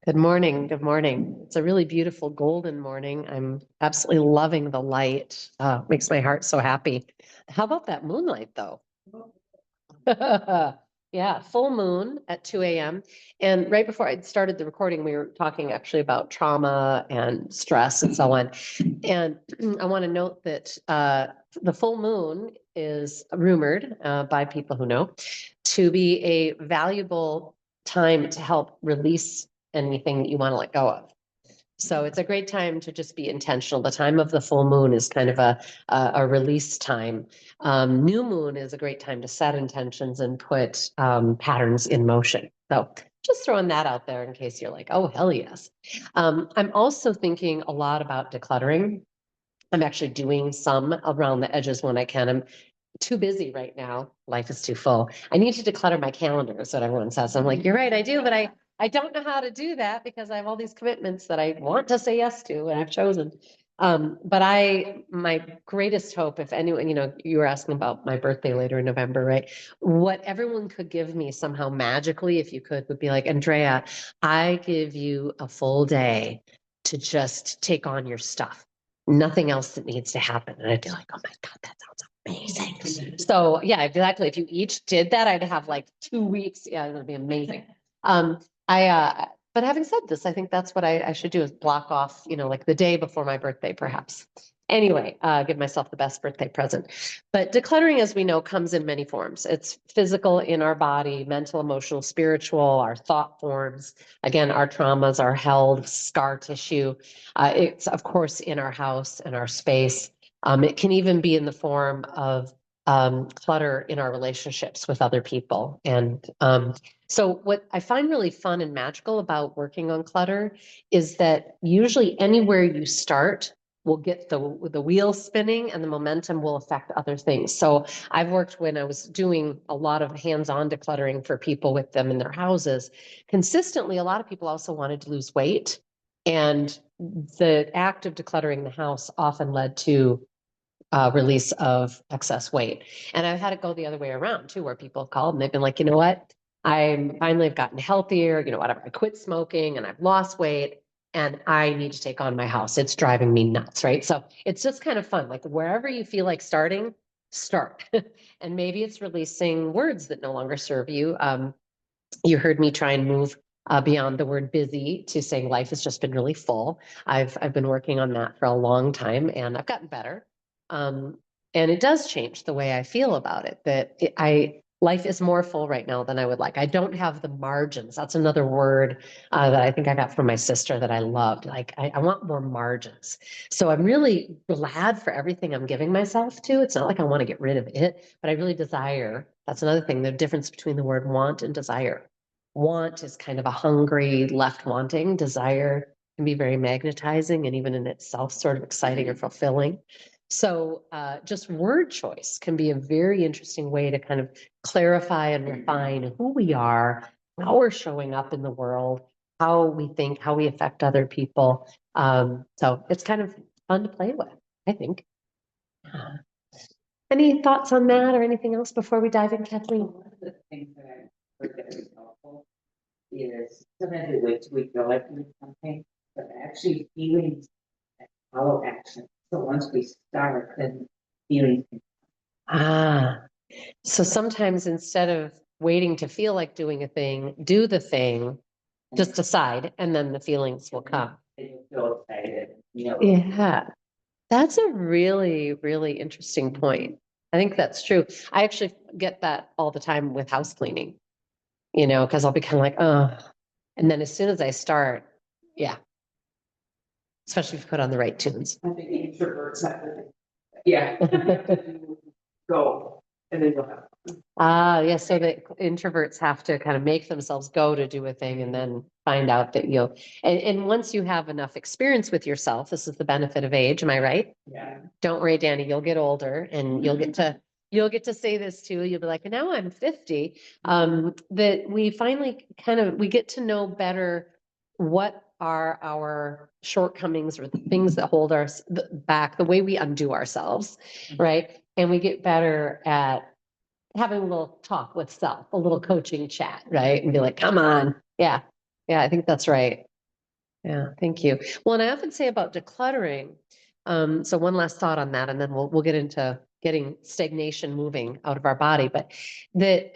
Good morning. Good morning. It's a really beautiful golden morning. I'm absolutely loving the light. Makes my heart so happy. How about that moonlight, though? Yeah, full moon at 2 a.m. And right before I started the recording, we were talking actually about trauma and stress and so on. And I want to note that the full moon is rumored by people who know to be a valuable time to help release anything that you want to let go of. So it's a great time to just be intentional. The time of the full moon is kind of a release time. New moon is a great time to set intentions and put patterns in motion. So just throwing that out there in case you're like, oh, hell yes. I'm also thinking a lot about decluttering. I'm actually doing some around the edges when I can. I'm too busy right now. Life is too full. I need to declutter my calendar, is what everyone says. I'm like, you're right, I do, but I don't know how to do that because I have all these commitments that I want to say yes to and I've chosen. But my greatest hope, if anyone, you were asking about my birthday later in November, right? What everyone could give me somehow magically, if you could, would be like, Andrea, I give you a full day to just take on your stuff. Nothing else that needs to happen. And I'd be like, oh my God, that sounds amazing. So yeah, exactly. If you each did that, I'd have like 2 weeks. Yeah, it would be amazing. But having said this, I think that's what I should do is block off, like the day before my birthday, perhaps. Anyway, give myself the best birthday present. But decluttering, as we know, comes in many forms. It's physical in our body, mental, emotional, spiritual, our thought forms. Again, our traumas are held, scar tissue. It's, of course, in our house and our space. It can even be in the form of clutter in our relationships with other people. And so what I find really fun and magical about working on clutter is that usually anywhere you start will get the wheel spinning and the momentum will affect other things. So I've worked when I was doing a lot of hands-on decluttering for people with them in their houses. Consistently, a lot of people also wanted to lose weight. And the act of decluttering the house often led to release of excess weight. And I've had it go the other way around too, where people have called and they've been like, you know what? I'm finally have gotten healthier, whatever. I quit smoking and I've lost weight and I need to take on my house. It's driving me nuts, right? So it's just kind of fun. Like wherever you feel like starting, start. And maybe it's releasing words that no longer serve you. You heard me try and move beyond the word busy to saying life has just been really full. I've been working on that for a long time and I've gotten better. Um, and it does change the way I feel about it, that life is more full right now than I would like. I don't have the margins. That's another word that I think I got from my sister that I loved. Like I want more margins. So I'm really glad for everything I'm giving myself to. It's not like I want to get rid of it, but I really desire. That's another thing, the difference between the word want and desire. Want is kind of a hungry, left wanting. Desire can be very magnetizing and even in itself sort of exciting or fulfilling. So just word choice can be a very interesting way to kind of clarify and refine who we are, how we're showing up in the world, how we think, how we affect other people. So it's kind of fun to play with, I think. Any thoughts on that or anything else before we dive in, Kathleen? One of the things that I heard that was helpful is sometimes we feel like doing something, but actually feelings follow action. So once we start, then feelings can. Ah, so sometimes instead of waiting to feel like doing a thing, do the thing, just decide, and then the feelings will come. You feel excited, Yeah, that's a really, really interesting point. I think that's true. I actually get that all the time with house cleaning, because I'll be kind of like, oh, and then as soon as I start, yeah, especially if you put on the right tunes. I think introverts have to, yeah, go, and then you'll have. Yeah. So the introverts have to kind of make themselves go to do a thing and then find out that and once you have enough experience with yourself, this is the benefit of age. Am I right? Yeah. Don't worry, Danny, you'll get older and you'll get to say this too. You'll be like, now I'm 50. That we finally we get to know better what are our shortcomings or the things that hold us back, the way we undo ourselves, right? And we get better at having a little talk with self, a little coaching chat, right? And be like, come on. Yeah. Yeah, I think that's right. Yeah, thank you. Well, and I often say about decluttering, so one last thought on that, and then we'll get into getting stagnation moving out of our body, but that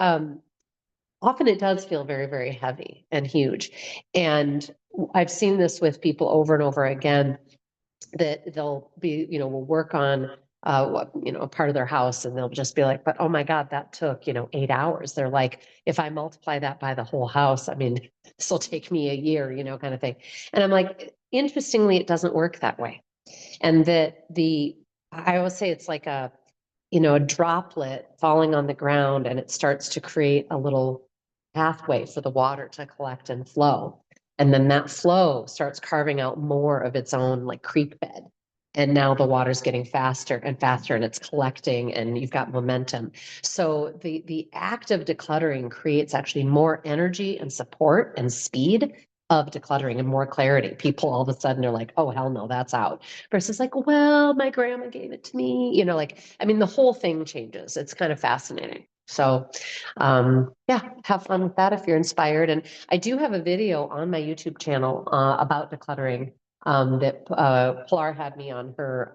often it does feel very, very heavy and huge. And I've seen this with people over and over again, that they'll be, will work on a part of their house, and they'll just be like, but oh my God, that took, 8 hours. They're like, if I multiply that by the whole house, I mean, this will take me a year, kind of thing. And I'm like, interestingly, it doesn't work that way. And that I always say it's like a droplet falling on the ground, and it starts to create a little pathway for the water to collect and flow. And then that flow starts carving out more of its own like creek bed. And now the water's getting faster and faster, and it's collecting, and you've got momentum. So the act of decluttering creates actually more energy and support and speed of decluttering and more clarity. People all of a sudden are like, oh, hell no, that's out. Versus like, well, my grandma gave it to me, I mean, the whole thing changes. It's kind of fascinating. So, yeah, have fun with that if you're inspired. And I do have a video on my YouTube channel about decluttering that Pilar had me on her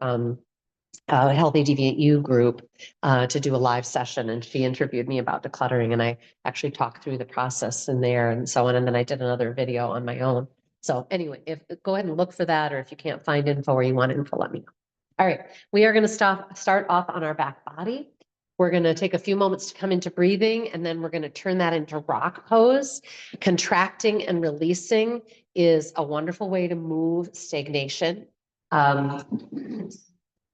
Healthy Deviant You group to do a live session, and she interviewed me about decluttering, and I actually talked through the process in there and so on. And then I did another video on my own. So anyway, go ahead and look for that, or if you can't find info or you want info, let me know. All right, we are going to start off on our back body. We're going to take a few moments to come into breathing, and then we're going to turn that into rock pose. Contracting and releasing is a wonderful way to move stagnation. I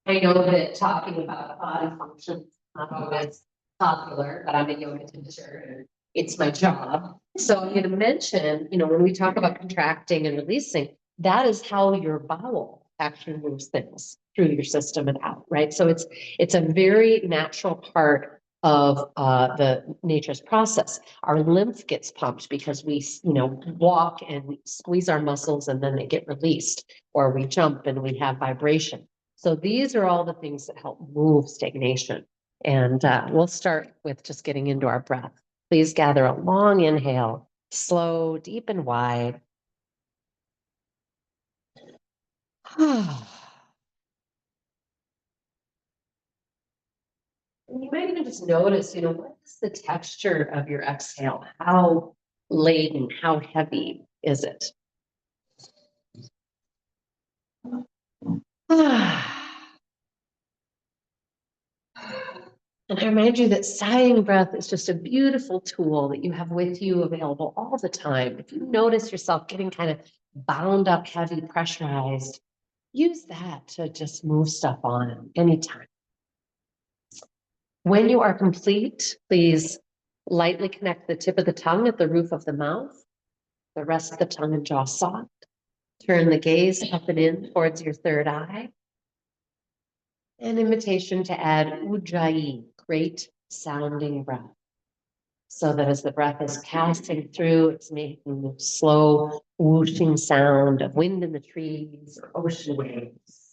know that talking about body function is not always popular, but I'm a yoga teacher and it's my job. So I'm going to mention, when we talk about contracting and releasing, that is how your bowel actually moves things through your system and out, right? So it's a very natural part of the nature's process. Our lymph gets pumped because we, walk and we squeeze our muscles, and then they get released, or we jump and we have vibration. So these are all the things that help move stagnation. And we'll start with just getting into our breath. Please gather a long inhale, slow, deep, and wide. And you might even just notice, what is the texture of your exhale? How laden, how heavy is it? And I remind you that sighing breath is just a beautiful tool that you have with you, available all the time. If you notice yourself getting kind of bound up, heavy, pressurized, use that to just move stuff on anytime. When you are complete, please lightly connect the tip of the tongue at the roof of the mouth, the rest of the tongue and jaw soft. Turn the gaze up and in towards your third eye. An invitation to add ujjayi, great sounding breath. So that as the breath is passing through, it's making the slow whooshing sound of wind in the trees or ocean waves.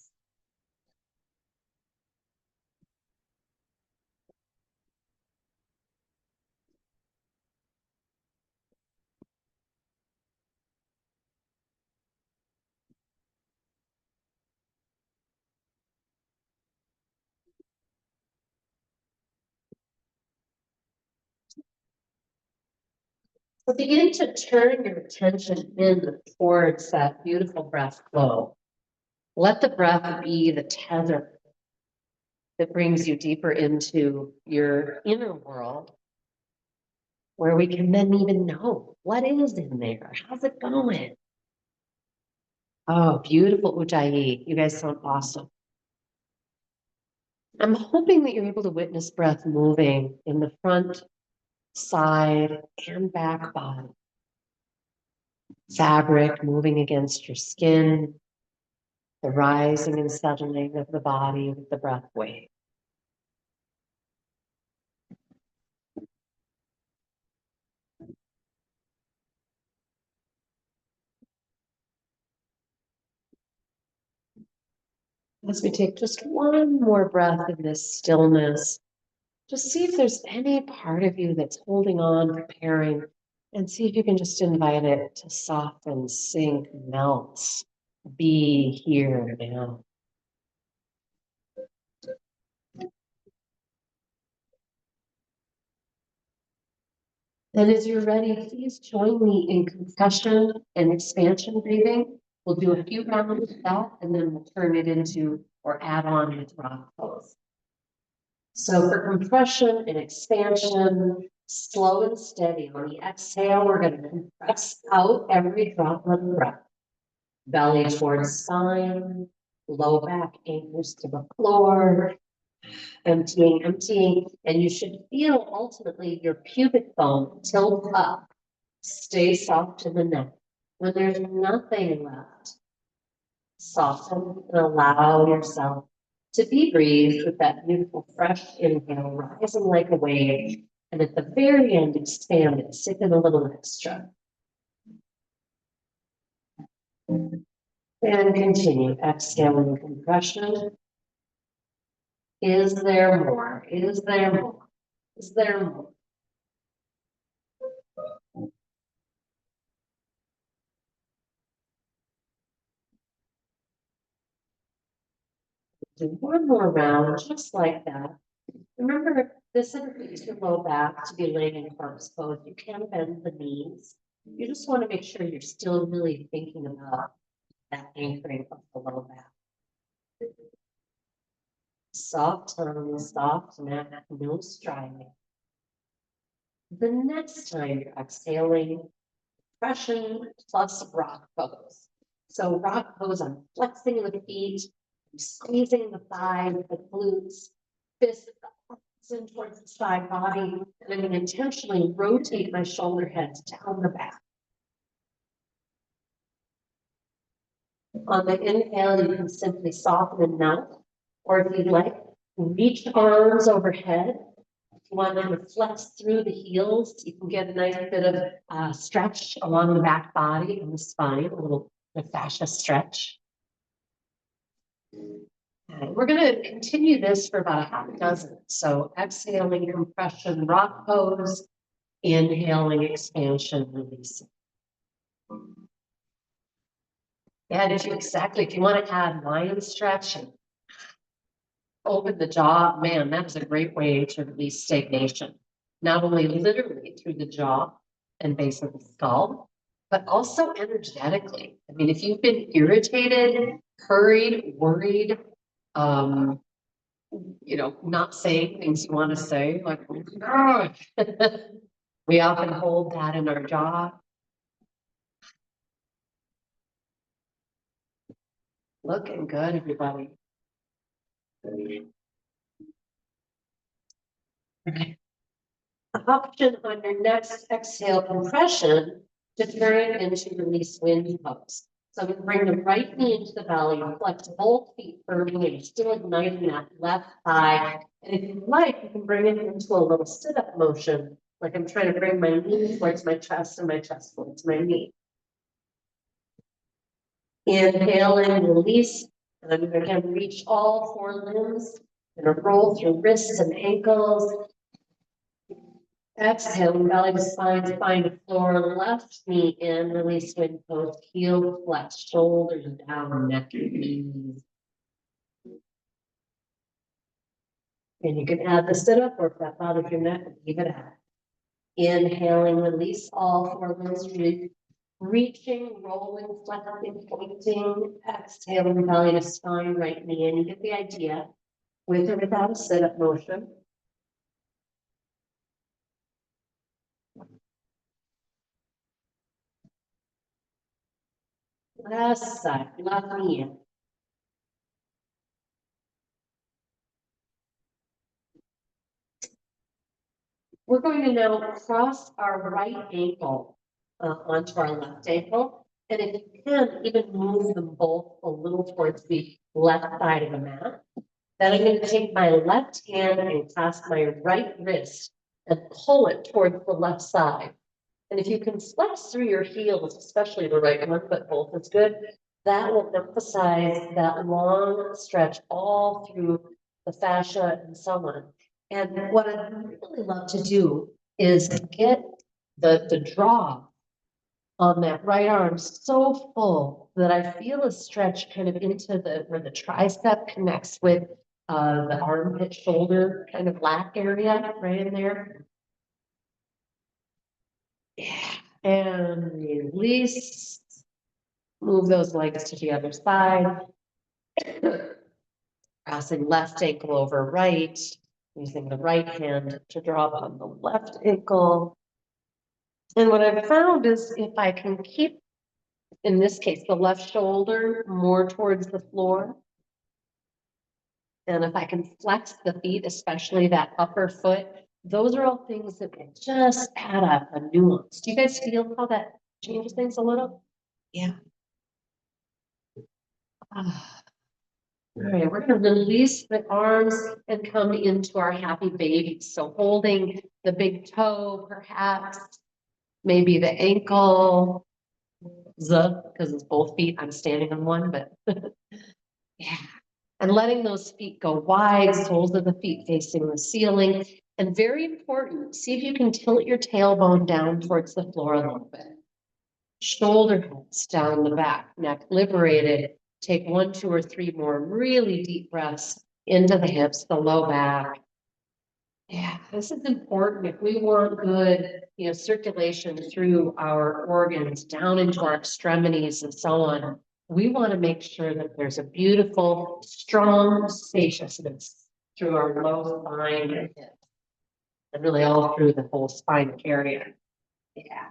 So begin to turn your attention in towards that beautiful breath flow. Let the breath be the tether that brings you deeper into your inner world, where we can then even know what is in there. How's it going? Oh, beautiful Ujjayi. You guys sound awesome. I'm hoping that you're able to witness breath moving in the front, side, and back body. Fabric moving against your skin, the rising and settling of the body with the breath wave. As we take just one more breath in this stillness, just see if there's any part of you that's holding on, preparing And see if you can just invite it to soften, sink, melt, be here now. And as you're ready, please join me in compression and expansion breathing. We'll do a few rounds of that and then we'll turn it into or add on with rock pose. So for compression and expansion, slow and steady. On the exhale, we're going to compress out every drop of breath. Belly towards spine, low back anchors to the floor, emptying, emptying, and you should feel ultimately your pubic bone tilt up. Stay soft to the neck. When there's nothing left, soften and allow yourself to be breathed with that beautiful fresh inhale, rising like a wave. And at the very end, expand it, sip in a little extra. And continue, exhaling compression. Is there more? Is there more? Is there more? Do one more round, just like that. Remember, this isn't too low back to be laying in corpse pose. You can bend the knees. You just want to make sure you're still really thinking about that anchoring of the low back. Soft tongue, soft neck, no striving. The next time you're exhaling, compression plus rock pose. So rock pose, I'm flexing the feet, I'm squeezing the thighs, the glutes, fists in towards the side body, and I'm going to intentionally rotate my shoulder heads down the back. On the inhale, you can simply soften and melt, or if you'd like, reach arms overhead. If you want to flex through the heels, you can get a nice bit of stretch along the back body and the spine, a little fascia stretch. Okay, we're going to continue this for about a half dozen. So exhaling compression, rock pose, inhaling expansion, releasing. And if you want to add lion stretch and open the jaw, man, that is a great way to release stagnation. Not only literally through the jaw and base of the skull, but also energetically. I mean, if you've been irritated, hurried, worried, not saying things you want to say, like, oh, we often hold that in our jaw. Looking good, everybody. Okay. Option on your next exhale compression to turn it into release wind pose. So I'm going to bring the right knee into the belly, flex both feet firmly, and still igniting that left thigh. And if you like, you can bring it into a little sit-up motion, like I'm trying to bring my knee towards my chest and my chest towards my knee. Inhaling, release, and I'm going to again reach all four limbs. I'm going to roll through wrists and ankles. Exhale, belly to spine, spine to floor, left knee in, release wind pose, heel flex, shoulders down, neck and knees. And you can add the sit up, or if that bothers your neck, leave it at. Inhaling, release all four limbs, reaching, rolling, flexing, pointing, exhaling, belly to spine, right knee in. You get the idea, with or without a sit up motion. Last side, left knee in. We're going to now cross our right ankle onto our left ankle. And if you can, even move them both a little towards the left side of the mat. Then I'm going to take my left hand and clasp my right wrist and pull it towards the left side. And if you can flex through your heels, especially the right one, but both is good, that will emphasize that long stretch all through the fascia and so on. And what I'd really love to do is get the draw on that right arm so full that I feel a stretch kind of into where the tricep connects with the armpit shoulder kind of lat area right in there. Yeah, and release. Move those legs to the other side. Crossing left ankle over right, using the right hand to draw on the left ankle. And what I've found is if I can keep, in this case, the left shoulder more towards the floor, and if I can flex the feet, especially that upper foot, those are all things that will just add up a nuance. Do you guys feel how that changes things a little? Yeah. Ah. All right, we're going to release the arms and come into our happy baby. So holding the big toe, perhaps, maybe the ankle, because it's both feet. I'm standing on one, but yeah. And letting those feet go wide, soles of the feet facing the ceiling. And very important, see if you can tilt your tailbone down towards the floor a little bit. Shoulder heads down the back, neck liberated. Take 1, 2, or 3 more really deep breaths into the hips, the low back. Yeah, this is important. If we want good, circulation through our organs, down into our extremities and so on, we want to make sure that there's a beautiful, strong spaciousness through our low spine and hips, and really all through the whole spine area. Yeah.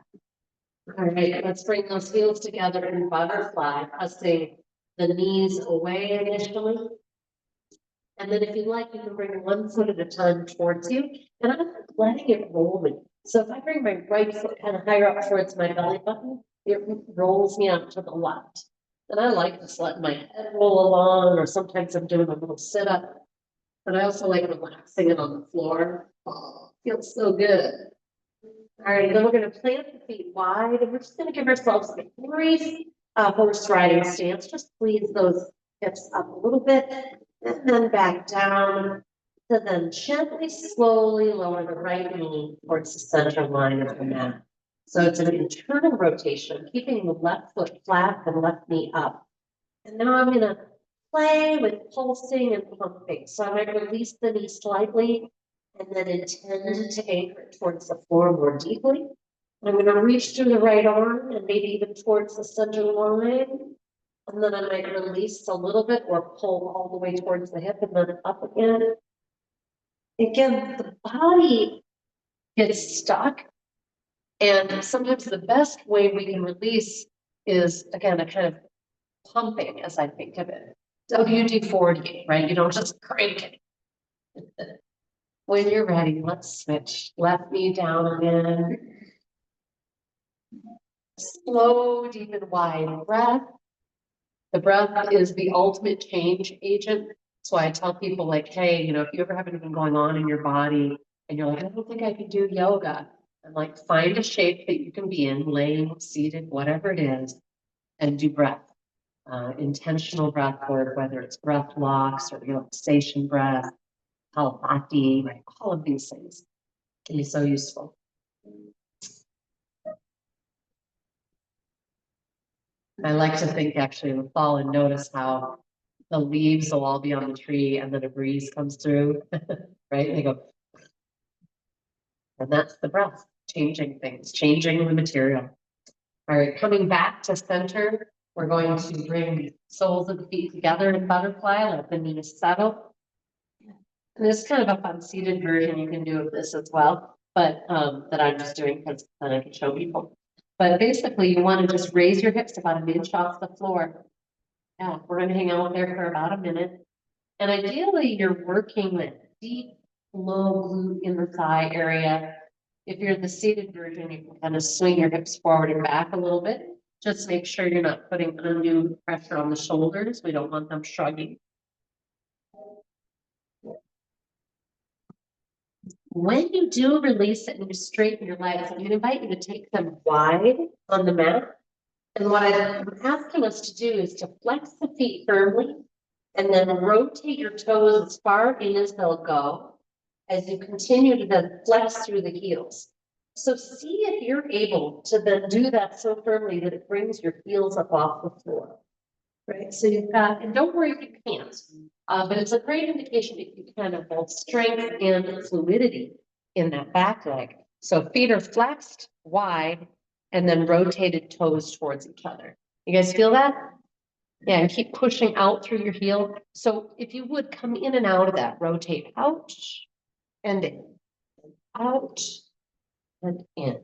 All right, let's bring those heels together in butterfly, pressing the knees away initially. And then if you like, you can bring one foot at a time towards you, and I'm letting it roll me. So if I bring my right foot kind of higher up towards my belly button, it rolls me out to the left. And I like just letting my head roll along, or sometimes I'm doing a little sit-up, but I also like relaxing it on the floor. Oh, feels so good. All right, then we're going to plant the feet wide, and we're just going to give ourselves a brief horse riding stance. Just squeeze those hips up a little bit, and then back down. So then gently, slowly lower the right knee towards the center line of the mat. So it's an internal rotation, keeping the left foot flat and left knee up. And now I'm going to play with pulsing and pumping. So I might release the knee slightly, and then intend to anchor it towards the floor more deeply. I'm going to reach through the right arm and maybe even towards the center line. And then I might release a little bit or pull all the way towards the hip and then up again. Again, the body gets stuck. And sometimes the best way we can release is, again, a kind of pumping, as I think of it. WD-40, right? You don't just crank it. When you're ready, let's switch. Left knee down again. Slow, deep and wide breath. The breath is the ultimate change agent. So I tell people like, hey, if you ever have anything going on in your body and you're like, I don't think I can do yoga. I'm like, find a shape that you can be in, laying, seated, whatever it is, and do breath. Intentional breath work, whether it's breath locks or relaxation breath, Kapalabhati, right? All of these things can be so useful. I like to think actually in the fall and notice how the leaves will all be on the tree and then a breeze comes through, right? And they go, and that's the breath, changing things, changing the material. All right, coming back to center, we're going to bring the soles of the feet together in butterfly, let the knees settle. And this is kind of a fun seated version you can do of this as well, but that I'm just doing because then I can show people. But basically you want to just raise your hips about an inch off the floor. Yeah, we're going to hang out there for about a minute. And ideally you're working that deep, low glute in the thigh area. If you're the seated version, you can kind of swing your hips forward and back a little bit. Just make sure you're not putting undue pressure on the shoulders. We don't want them shrugging. When you do release it and you straighten your legs, I'm going to invite you to take them wide on the mat. And what I'm asking us to do is to flex the feet firmly and then rotate your toes as far in as they'll go as you continue to then flex through the heels. So see if you're able to then do that so firmly that it brings your heels up off the floor. Right, so you've got, and don't worry if you can't, but it's a great indication if you can of both strength and fluidity in that back leg. So feet are flexed wide and then rotated toes towards each other. You guys feel that? Yeah, and keep pushing out through your heel. So if you would come in and out of that, rotate out and in, out and in.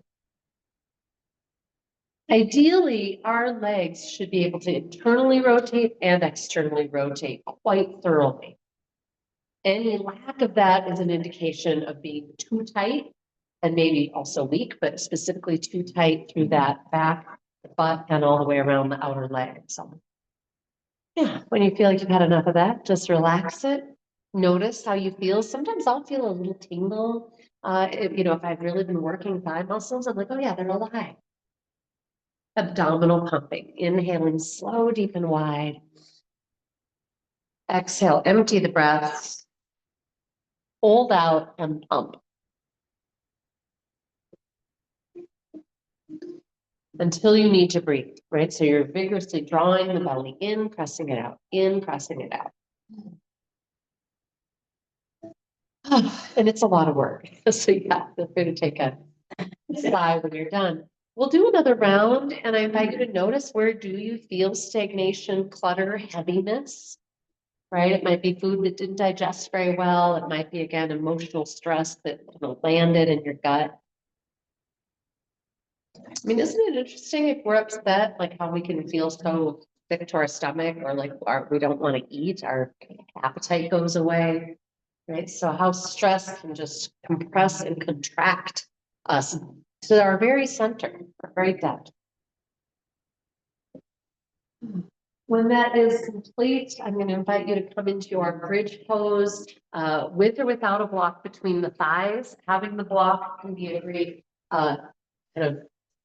Ideally, our legs should be able to internally rotate and externally rotate quite thoroughly. Any lack of that is an indication of being too tight and maybe also weak, but specifically too tight through that back, butt, and all the way around the outer leg. So, yeah, when you feel like you've had enough of that, just relax it. Notice how you feel. Sometimes I'll feel a little tingle. If I've really been working thigh muscles, I'm like, oh yeah, they're alive. Abdominal pumping, inhaling slow, deep, and wide. Exhale, empty the breath. Hold out and pump. Until you need to breathe, right? So you're vigorously drawing the belly in, pressing it out, in, pressing it out. And it's a lot of work. So yeah, feel free to take a sigh when you're done. We'll do another round, and I invite you to notice, where do you feel stagnation, clutter, heaviness, right? It might be food that didn't digest very well. It might be, again, emotional stress that landed in your gut. I mean, isn't it interesting if we're upset, like how we can feel so sick to our stomach, or like we don't want to eat, our appetite goes away, right? So how stress can just compress and contract us to our very center, our very depth. When that is complete, I'm going to invite you to come into your bridge pose, with or without a block between the thighs. Having the block can be a great kind of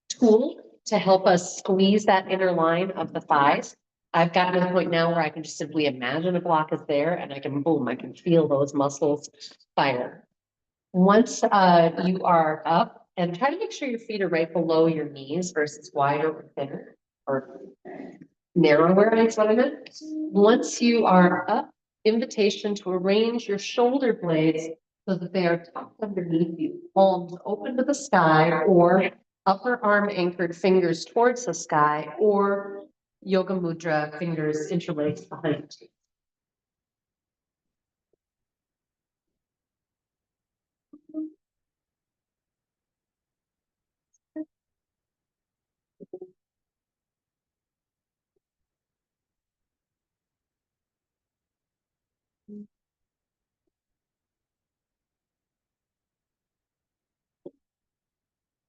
tool to help us squeeze that inner line of the thighs. I've gotten to the point now where I can just simply imagine a block is there, and I can, boom, I can feel those muscles fire. Once you are up, and try to make sure your feet are right below your knees versus wider or thinner or narrower, is what I meant. Once you are up, invitation to arrange your shoulder blades so that they are tucked underneath you, palms open to the sky, or upper arm anchored, fingers towards the sky, or yoga mudra, fingers interlaced behind you.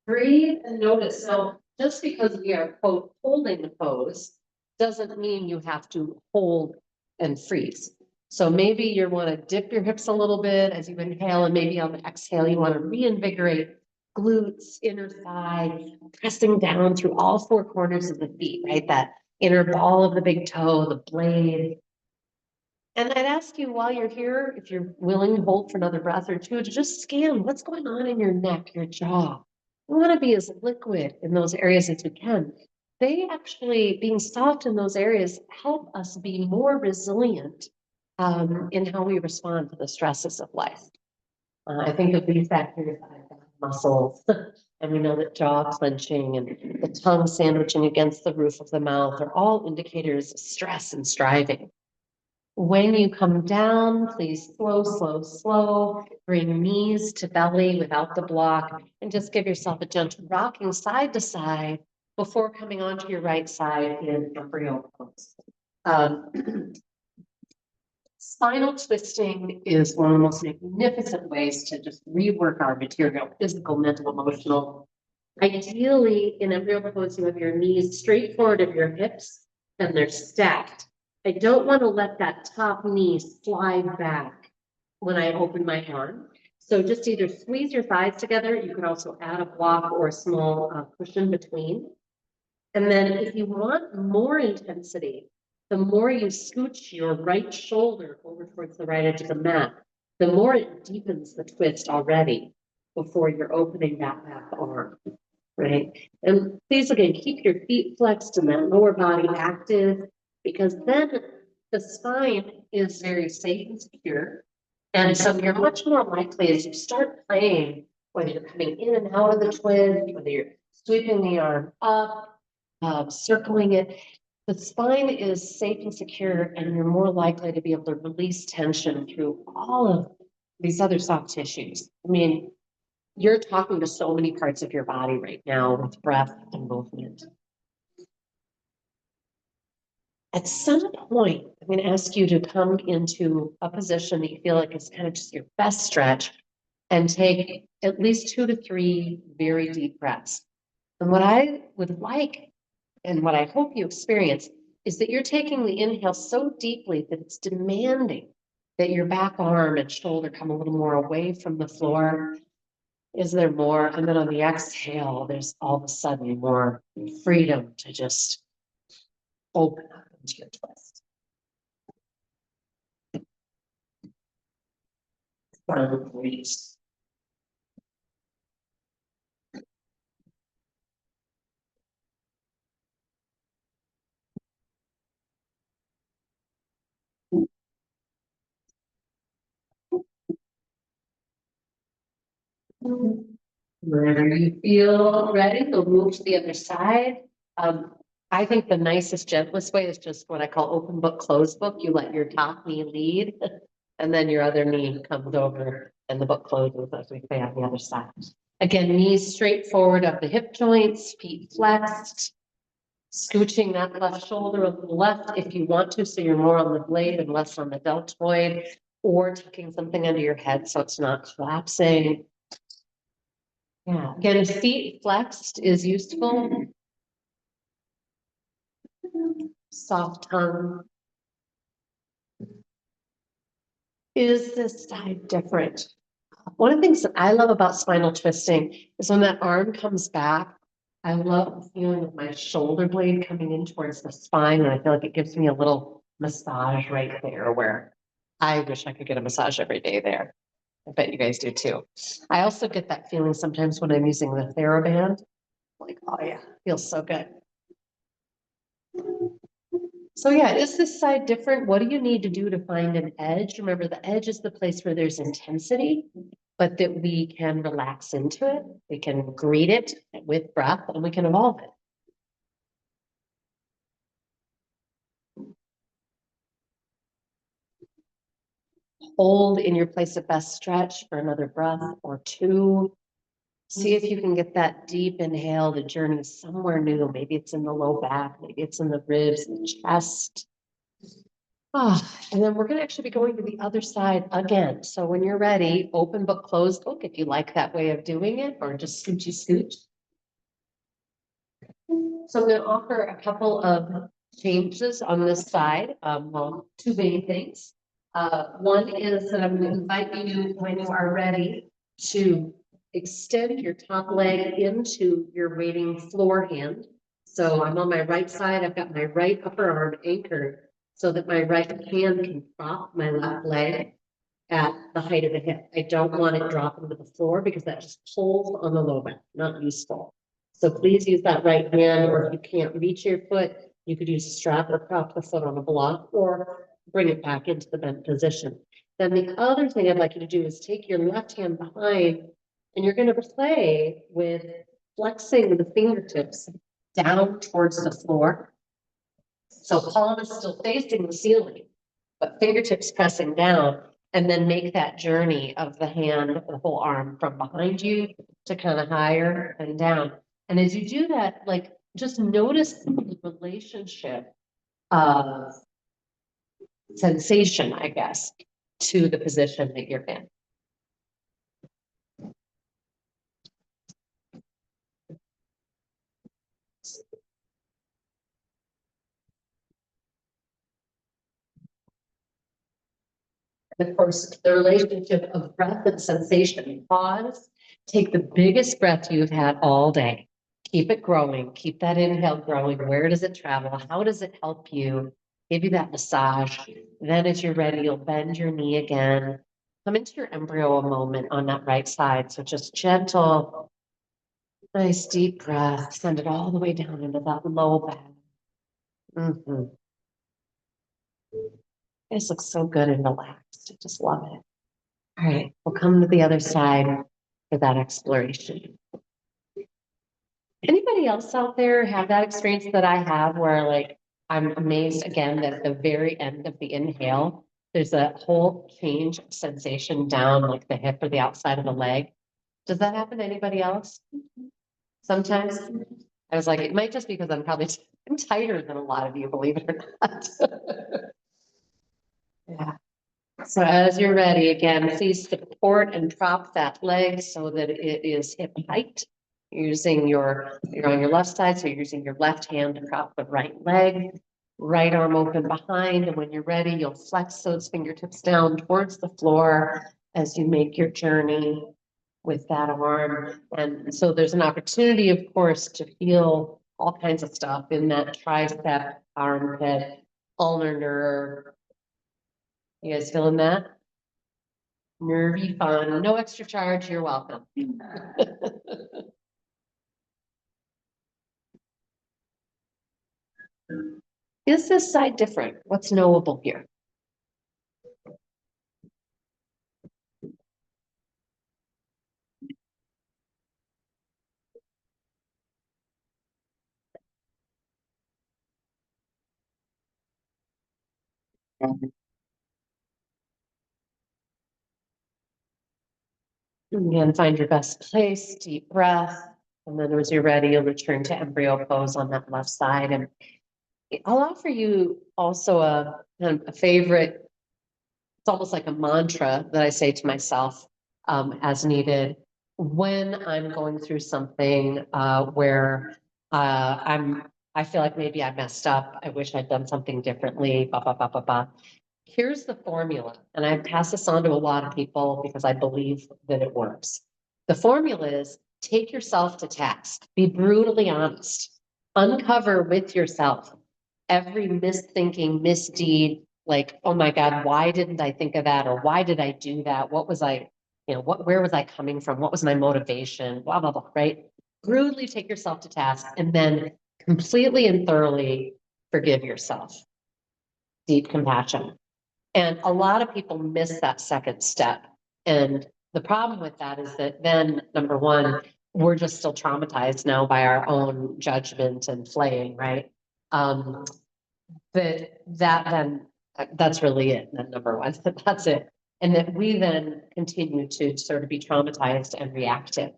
Breathe and notice. So just because we are, quote, holding the pose doesn't mean you have to hold and freeze. So maybe you want to dip your hips a little bit as you inhale, and maybe on the exhale, you want to reinvigorate glutes, inner thigh, pressing down through all four corners of the feet, right? That inner ball of the big toe, the blade. And I'd ask you, while you're here, if you're willing to hold for another breath or two, to just scan what's going on in your neck, your jaw. We want to be as liquid in those areas as we can. They actually, being soft in those areas, help us be more resilient in how we respond to the stresses of life. I think of these factors, muscles, and we know that jaw clenching and the tongue sandwiching against the roof of the mouth are all indicators of stress and striving. When you come down, please slow, slow, slow. Bring knees to belly without the block, and just give yourself a gentle rocking side to side before coming onto your right side in embryo pose. Spinal twisting is one of the most magnificent ways to just rework our material, physical, mental, emotional. Ideally, in embryo pose, you have your knees straight forward of your hips, and they're stacked. I don't want to let that top knee slide back when I open my arm. So just either squeeze your thighs together. You can also add a block or a small cushion between. And then if you want more intensity, the more you scooch your right shoulder over towards the right edge of the mat, the more it deepens the twist already. before you're opening that back arm, right? And please, again, keep your feet flexed and that lower body active, because then the spine is very safe and secure. And so you're much more likely as you start playing, whether you're coming in and out of the twist, whether you're sweeping the arm up, circling it, the spine is safe and secure, and you're more likely to be able to release tension through all of these other soft tissues. I mean, you're talking to so many parts of your body right now with breath and movement. At some point, I'm going to ask you to come into a position that you feel like is kind of just your best stretch and take at least 2 to 3 very deep breaths. And what I would like, and what I hope you experience, is that you're taking the inhale so deeply that it's demanding that your back arm and shoulder come a little more away from the floor. Is there more? And then on the exhale, there's all of a sudden more freedom to just open up into your twist. Release. Whenever you feel ready, we'll move to the other side. I think the nicest, gentlest way is just what I call open book, closed book. You let your top knee lead, and then your other knee comes over and the book closes as we say on the other side. Again, knees straight forward up the hip joints, feet flexed, scooching that left shoulder a little left if you want to, so you're more on the blade and less on the deltoid, or tucking something under your head so it's not collapsing. Yeah, again, feet flexed is useful. Soft tongue. Is this side different? One of the things that I love about spinal twisting is when that arm comes back, I love the feeling of my shoulder blade coming in towards the spine, and I feel like it gives me a little massage right there where I wish I could get a massage every day there. I bet you guys do too. I also get that feeling sometimes when I'm using the TheraBand. Like, oh yeah, feels so good. So yeah, is this side different? What do you need to do to find an edge? Remember, the edge is the place where there's intensity, but that we can relax into it. We can greet it with breath and we can evolve it. Hold in your place of best stretch for another breath or 2. See if you can get that deep inhale to journey somewhere new. Maybe it's in the low back, maybe it's in the ribs, the chest. And then we're going to actually be going to the other side again. So when you're ready, open book, closed book, if you like that way of doing it, or just scoochy scooch. So I'm going to offer a couple of changes on this side. Well, 2 main things. One is that I'm going to invite you, when you are ready, to extend your top leg into your waiting floor hand. So I'm on my right side. I've got my right upper arm anchored so that my right hand can prop my left leg at the height of the hip. I don't want it dropping to the floor because that just pulls on the low back, not useful. So please use that right hand, or if you can't reach your foot, you could use a strap or prop the foot on a block or bring it back into the bent position. Then the other thing I'd like you to do is take your left hand behind, and you're going to play with flexing the fingertips down towards the floor. So palm is still facing the ceiling, but fingertips pressing down, and then make that journey of the hand, the whole arm from behind you to kind of higher and down. And as you do that, like, just notice the relationship of sensation, I guess, to the position that you're in. And of course, the relationship of breath and sensation. Pause, take the biggest breath you've had all day. Keep it growing, keep that inhale growing. Where does it travel? How does it help you? Give you that massage. Then as you're ready, you'll bend your knee again, come into your embryo a moment on that right side. So just gentle, nice deep breath, send it all the way down into that low back. This looks so good and relaxed. I just love it. All right, we'll come to the other side for that exploration. Anybody else out there have that experience that I have where like I'm amazed again that at the very end of the inhale, there's a whole change of sensation down like the hip or the outside of the leg. Does that happen to anybody else? Sometimes I was like, it might just be because I'm tighter than a lot of you, believe it or not. Yeah. So as you're ready, again, please support and prop that leg so that it is hip height. You're on your left side, so you're using your left hand to prop the right leg, right arm open behind, and when you're ready, you'll flex those fingertips down towards the floor as you make your journey with that arm. And so there's an opportunity, of course, to feel all kinds of stuff in that tricep, armpit, ulnar nerve. You guys feeling that? Nervy fun, no extra charge, you're welcome. Is this side different? What's knowable here? Again, find your best place, deep breath, and then as you're ready, you'll return to embryo pose on that left side. And I'll offer you also a favorite, it's almost like a mantra that I say to myself as needed when I'm going through something where I feel like maybe I messed up. I wish I'd done something differently. Ba, ba, ba, ba, ba. Here's the formula, and I pass this on to a lot of people because I believe that it works. The formula is take yourself to task, be brutally honest, uncover with yourself every misthinking, misdeed, like, oh my God, why didn't I think of that? Or why did I do that? What was I, where was I coming from? What was my motivation? Blah, blah, blah, right? Brutally take yourself to task and then completely and thoroughly forgive yourself. Deep compassion. And a lot of people miss that second step. And the problem with that is that then, number one, we're just still traumatized now by our own judgment and flaying, right? That's really it. Then number one, that's it. And that we then continue to sort of be traumatized and reactive.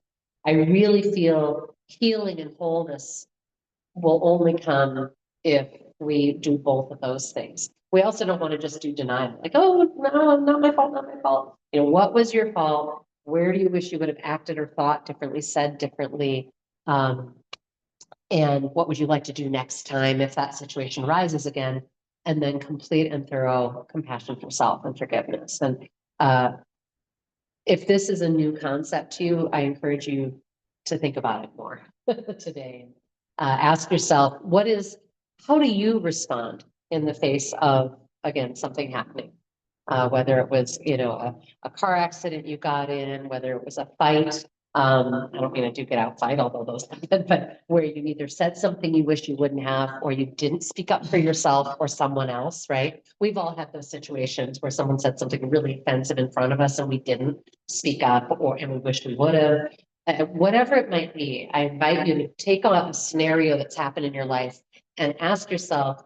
I really feel healing and wholeness will only come if we do both of those things. We also don't want to just do denial, like, oh, no, not my fault, not my fault. What was your fault? Where do you wish you would have acted or thought differently, said differently? And what would you like to do next time if that situation rises again? And then complete and thorough compassion for self and forgiveness. And if this is a new concept to you, I encourage you to think about it more today. Ask yourself, how do you respond in the face of, again, something happening? Whether it was, a car accident you got in, whether it was a fight. I don't mean a duke it out fight, although those happen, but where you either said something you wish you wouldn't have, or you didn't speak up for yourself or someone else, right? We've all had those situations where someone said something really offensive in front of us and we didn't speak up, and we wish we would have. Whatever it might be, I invite you to take on a scenario that's happened in your life and ask yourself,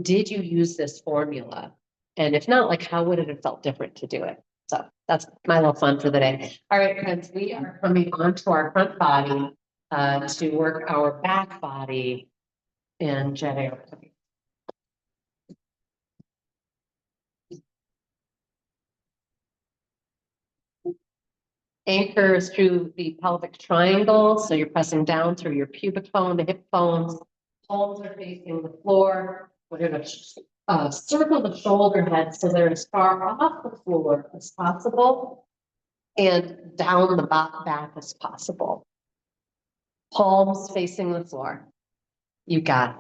did you use this formula? And if not, like, how would it have felt different to do it? So that's my little fun for the day. All right, friends, we are coming onto our front body to work our back body and jet air. Anchors through the pelvic triangle. So you're pressing down through your pubic bone, the hip bones. Palms are facing the floor. We're going to circle the shoulder head so they're as far off the floor as possible and down the back as possible. Palms facing the floor. You got it.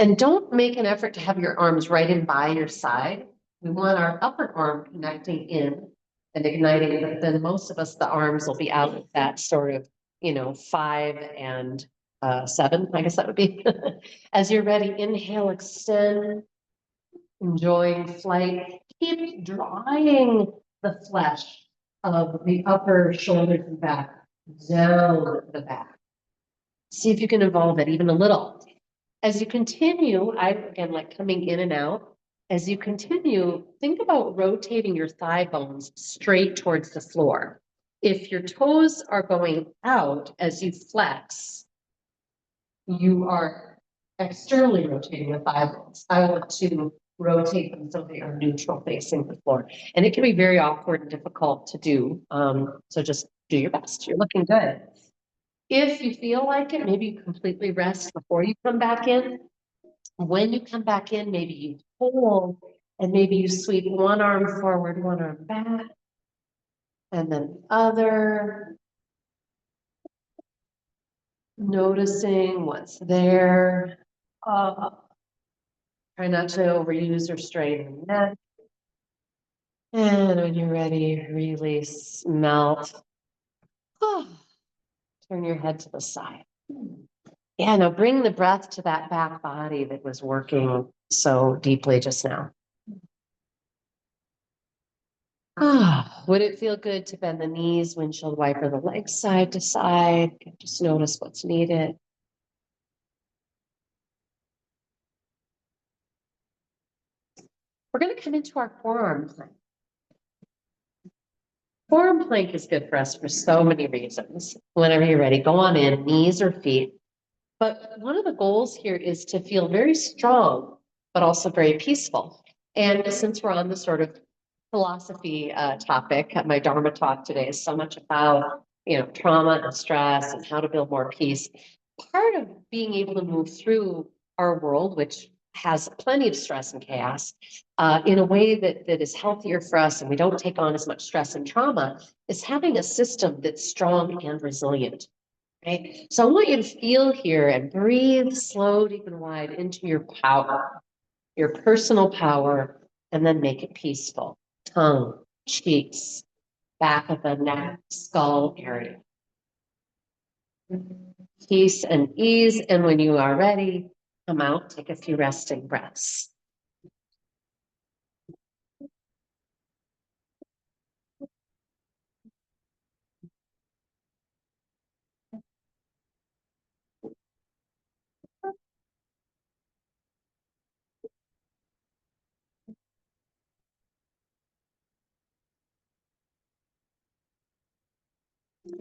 And don't make an effort to have your arms right in by your side. We want our upper arm connecting in and igniting, but then most of us, the arms will be out at that sort of, 5 and 7, I guess that would be. As you're ready, inhale, extend, enjoying flight. Keep drawing the flesh of the upper shoulders and back down the back. See if you can evolve it even a little. As you continue, I again like coming in and out. As you continue, think about rotating your thigh bones straight towards the floor. If your toes are going out as you flex, you are externally rotating the thigh bones. I want to rotate them so they are neutral facing the floor. And it can be very awkward and difficult to do. So just do your best. You're looking good. If you feel like it, maybe you completely rest before you come back in. When you come back in, maybe you hold and maybe you sweep one arm forward, one arm back, and then the other. Noticing what's there. Try not to overuse or strain the neck. And when you're ready, release, melt. Turn your head to the side. Yeah, now bring the breath to that back body that was working so deeply just now. Would it feel good to bend the knees, windshield wiper the legs side to side? Just notice what's needed. We're going to come into our forearm plank. Forearm plank is good for us for so many reasons. Whenever you're ready, go on in, knees or feet. But one of the goals here is to feel very strong, but also very peaceful. And since we're on the sort of philosophy topic, my Dharma talk today is so much about, trauma and stress and how to build more peace. Part of being able to move through our world, which has plenty of stress and chaos, in a way that is healthier for us and we don't take on as much stress and trauma, is having a system that's strong and resilient. Right? So I want you to feel here and breathe slow, deep, and wide into your power, your personal power, and then make it peaceful. Tongue, cheeks, back of the neck, skull area. Peace and ease, and when you are ready, come out, take a few resting breaths.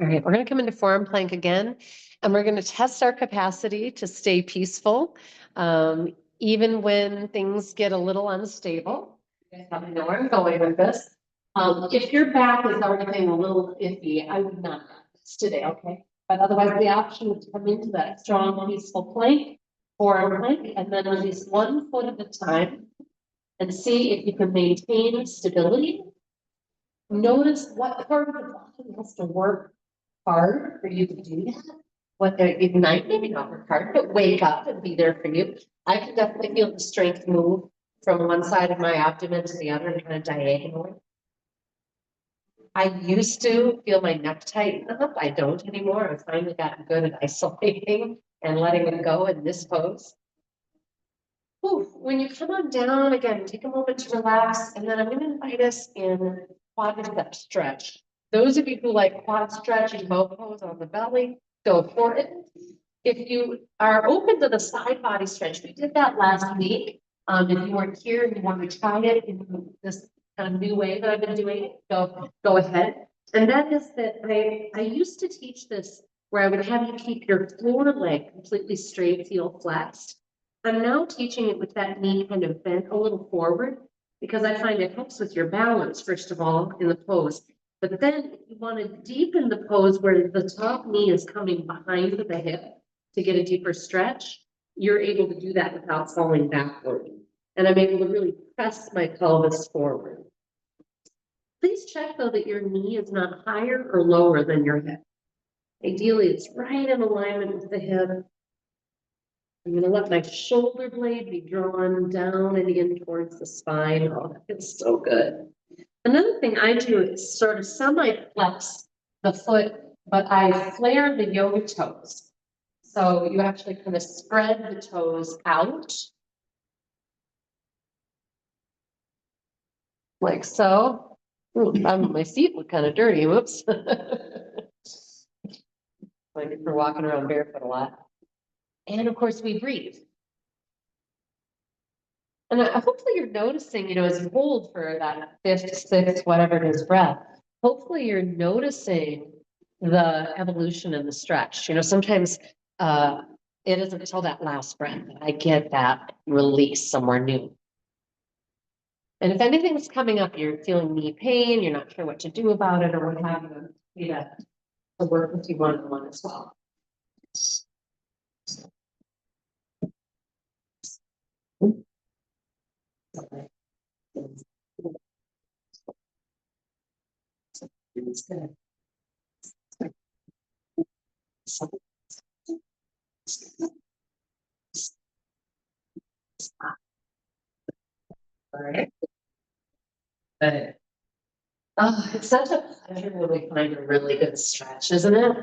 All right, we're going to come into forearm plank again, and we're going to test our capacity to stay peaceful, even when things get a little unstable. You guys probably know where I'm going with this. If your back is already a little iffy, I would not do this today, okay? But otherwise, the option is to come into that strong, peaceful plank, forearm plank, and then release one foot at a time, and see if you can maintain stability. Notice what part of the body has to work hard for you to do that. What ignite, maybe not work hard, but wake up and be there for you. I can definitely feel the strength move from one side of my abdomen to the other and kind of diagonally. I used to feel my neck tighten up. I don't anymore. I've finally gotten good at isolating and letting it go in this pose. Ooh, when you come on down again, take a moment to relax, and then I'm going to invite us in quadricep stretch. Those of you who like quad stretch and bow pose on the belly, go for it. If you are open to the side body stretch, we did that last week. If you weren't here and you want to try it in this kind of new way that I've been doing it, go ahead. And that is that I used to teach this where I would have you keep your floor leg completely straight, heel flexed. I'm now teaching it with that knee kind of bent a little forward because I find it helps with your balance, first of all, in the pose. But then if you want to deepen the pose where the top knee is coming behind the hip to get a deeper stretch, you're able to do that without falling backward. And I'm able to really press my pelvis forward. Please check though that your knee is not higher or lower than your hip. Ideally, it's right in alignment with the hip. I'm going to let my shoulder blade be drawn down and in towards the spine. Oh, that feels so good. Another thing I do is sort of semi-flex the foot, but I flare the yoga toes. So you actually kind of spread the toes out. Like so. Ooh, my feet look kind of dirty, whoops. Like if we're walking around barefoot a lot. And of course we breathe. And hopefully you're noticing, as you hold for that fifth, sixth, whatever it is breath, hopefully you're noticing the evolution and the stretch. Sometimes it isn't until that last breath that I get that release somewhere new. And if anything's coming up, you're feeling knee pain, you're not sure what to do about it or what have you, be that to work with you one-on-one as well. Right. But it's such a pleasure when we find a really good stretch, isn't it?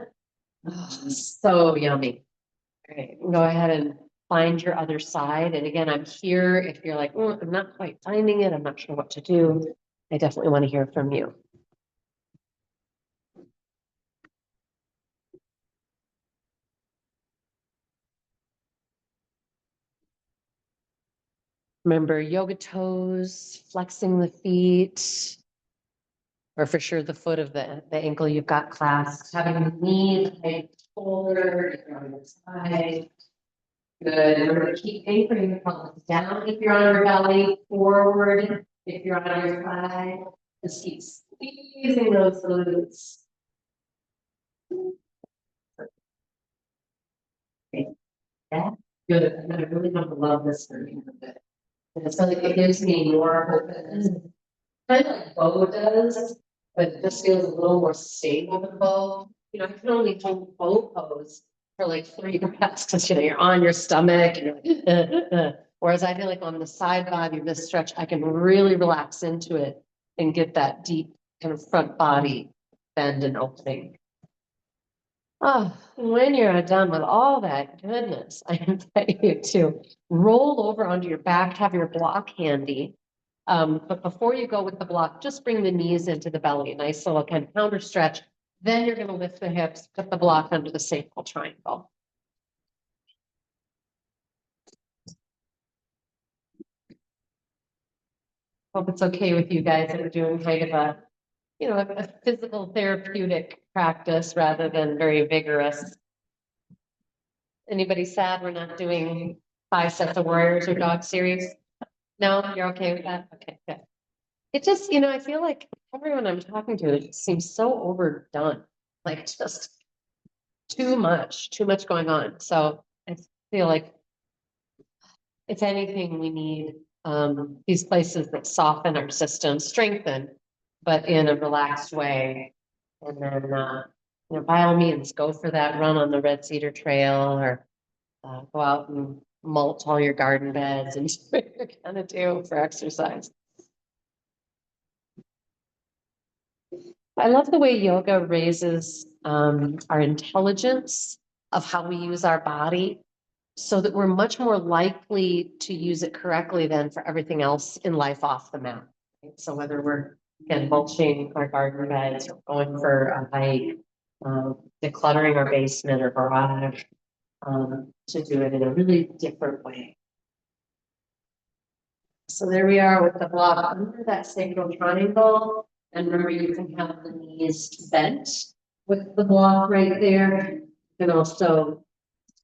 Oh, so yummy. All right, go ahead and find your other side. And again, I'm here if you're like, I'm not quite finding it. I'm not sure what to do. I definitely want to hear from you. Remember yoga toes, flexing the feet, or for sure the foot of the ankle you've got clasped, having the knees like shoulder, if you're on your side. Good. Remember to keep anchoring the pelvis down if you're on your belly, forward if you're on your side. Just keep squeezing those glutes. Yeah, good. And I really don't love this for me a bit. And it's like it gives me more openness. Kind of like bow does, but it just feels a little more stable than bow. I can only hold bow pose for like 3 reps because you're on your stomach and you're like, whereas I feel like on the side body of this stretch, I can really relax into it and get that deep kind of front body bend and opening. Oh, when you're done with all that goodness, I invite you to roll over onto your back, have your block handy. But before you go with the block, just bring the knees into the belly, nice little kind of counter stretch. Then you're going to lift the hips, put the block under the sacral triangle. Hope it's okay with you guys that we're doing kind of a physical therapeutic practice rather than very vigorous. Anybody sad we're not doing 5 sets of warriors or dog series? No, you're okay with that? Okay, good. It just, I feel like everyone I'm talking to, it seems so overdone. Like just too much going on. So I feel like if anything, we need these places that soften our system, strengthen, but in a relaxed way. And then, by all means, go for that run on the Red Cedar Trail or go out and mulch all your garden beds and do what you're gonna do for exercise. I love the way yoga raises our intelligence of how we use our body so that we're much more likely to use it correctly than for everything else in life off the mat. Right? So whether we're, again, mulching our garden beds or going for a hike, decluttering our basement or garage, to do it in a really different way. So there we are with the block under that sacral triangle. And remember, you can have the knees bent with the block right there. You can also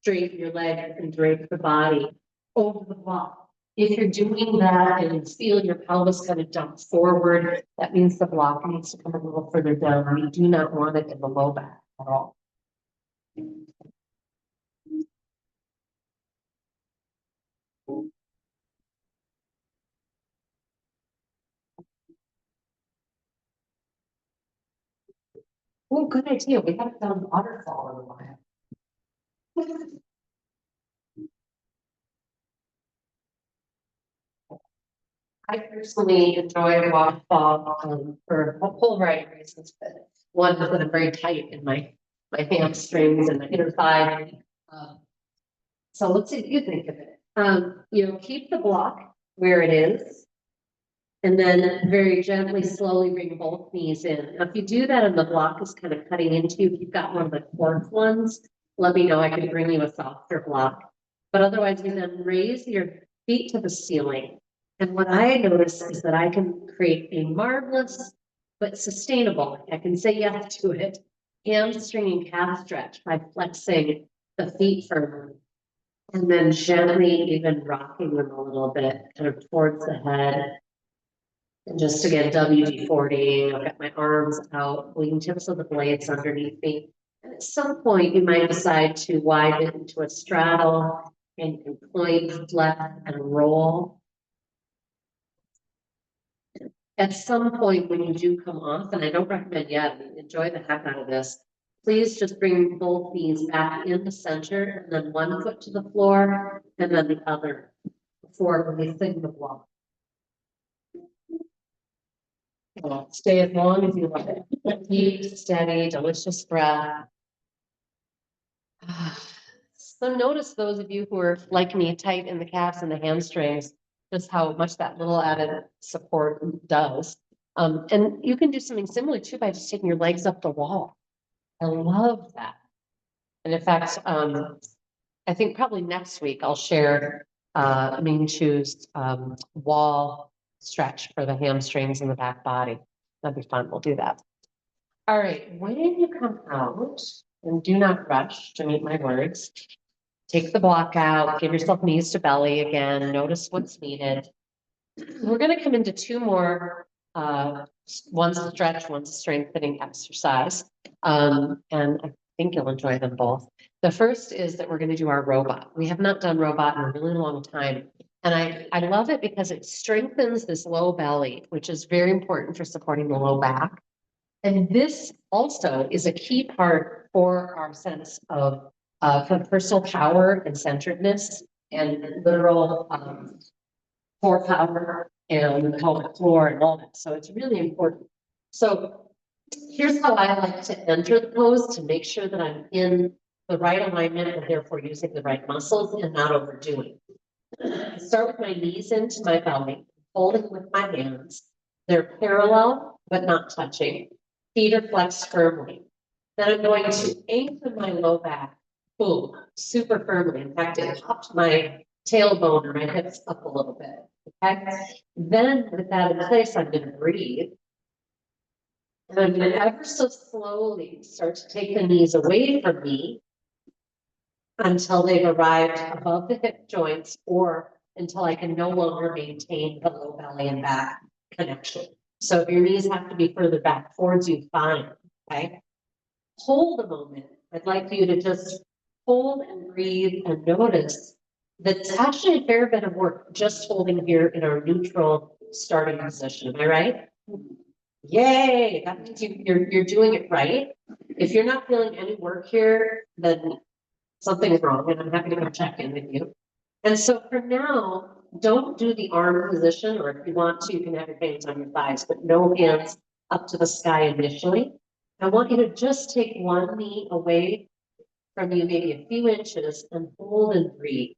straighten your leg and drape the body over the block. If you're doing that and you feel your pelvis kind of jump forward, that means the block needs to come a little further down. You do not want it in the low back at all. Oh, good idea. We haven't done waterfall in a while. I personally enjoy waterfall for a whole variety of reasons, but one is that I'm very tight in my hamstrings and my inner thigh. So let's see what you think of it. Keep the block where it is. And then very gently, slowly bring both knees in. Now, if you do that and the block is kind of cutting into you, if you've got one of the coarse ones, let me know. I can bring you a softer block. But otherwise, you then raise your feet to the ceiling. And what I notice is that I can create a marvelous but sustainable, I can say yes to it, hamstring and calf stretch by flexing the feet firmly. And then gently even rocking them a little bit, kind of towards the head. And just again, WD-40, I've got my arms out, wingtips of the blades underneath me. And at some point, you might decide to widen into a straddle and point, flex, and roll. At some point, when you do come off, and I don't recommend yet, enjoy the heck out of this, please just bring both knees back in the center, and then one foot to the floor, and then the other, before releasing the block. Stay as long as you want it. Deep, steady, delicious breath. So notice those of you who are like me, tight in the calves and the hamstrings, just how much that little added support does. And you can do something similar too by just taking your legs up the wall. I love that. And in fact, I think probably next week I'll share Ming Chu's wall stretch for the hamstrings and the back body. That'd be fun. We'll do that. All right. When you come out, and do not rush to meet my words, take the block out, give yourself knees to belly again, notice what's needed. We're going to come into two more, one's a stretch, one's a strengthening exercise. And I think you'll enjoy them both. The first is that we're going to do our robot. We have not done robot in a really long time. And I love it because it strengthens this low belly, which is very important for supporting the low back. And this also is a key part for our sense of personal power and centeredness and literal core power and the pelvic floor and all that. So it's really important. So here's how I like to enter the pose to make sure that I'm in the right alignment and therefore using the right muscles and not overdoing. I start with my knees into my belly, holding with my hands. They're parallel, but not touching. Feet are flexed firmly. Then I'm going to anchor my low back, boom, super firmly. In fact, it popped my tailbone or my hips up a little bit. Okay. Then with that in place, I'm going to breathe. And I'm going to ever so slowly start to take the knees away from me until they've arrived above the hip joints or until I can no longer maintain the low belly and back connection. So if your knees have to be further back towards you, fine, okay? Hold a moment. I'd like you to just hold and breathe and notice that it's actually a fair bit of work just holding here in our neutral starting position. Am I right? Yay, that means you're doing it right. If you're not feeling any work here, then something's wrong, and I'm happy to come check in with you. And so for now, don't do the arm position, or if you want to, you can have your hands on your thighs, but no hands up to the sky initially. I want you to just take one knee away from you, maybe a few inches, and hold and breathe.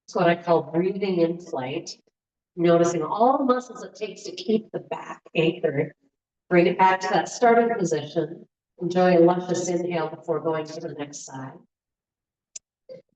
It's what I call breathing in flight. Noticing all the muscles it takes to keep the back anchored. Bring it back to that starting position. Enjoy a luscious inhale before going to the next side.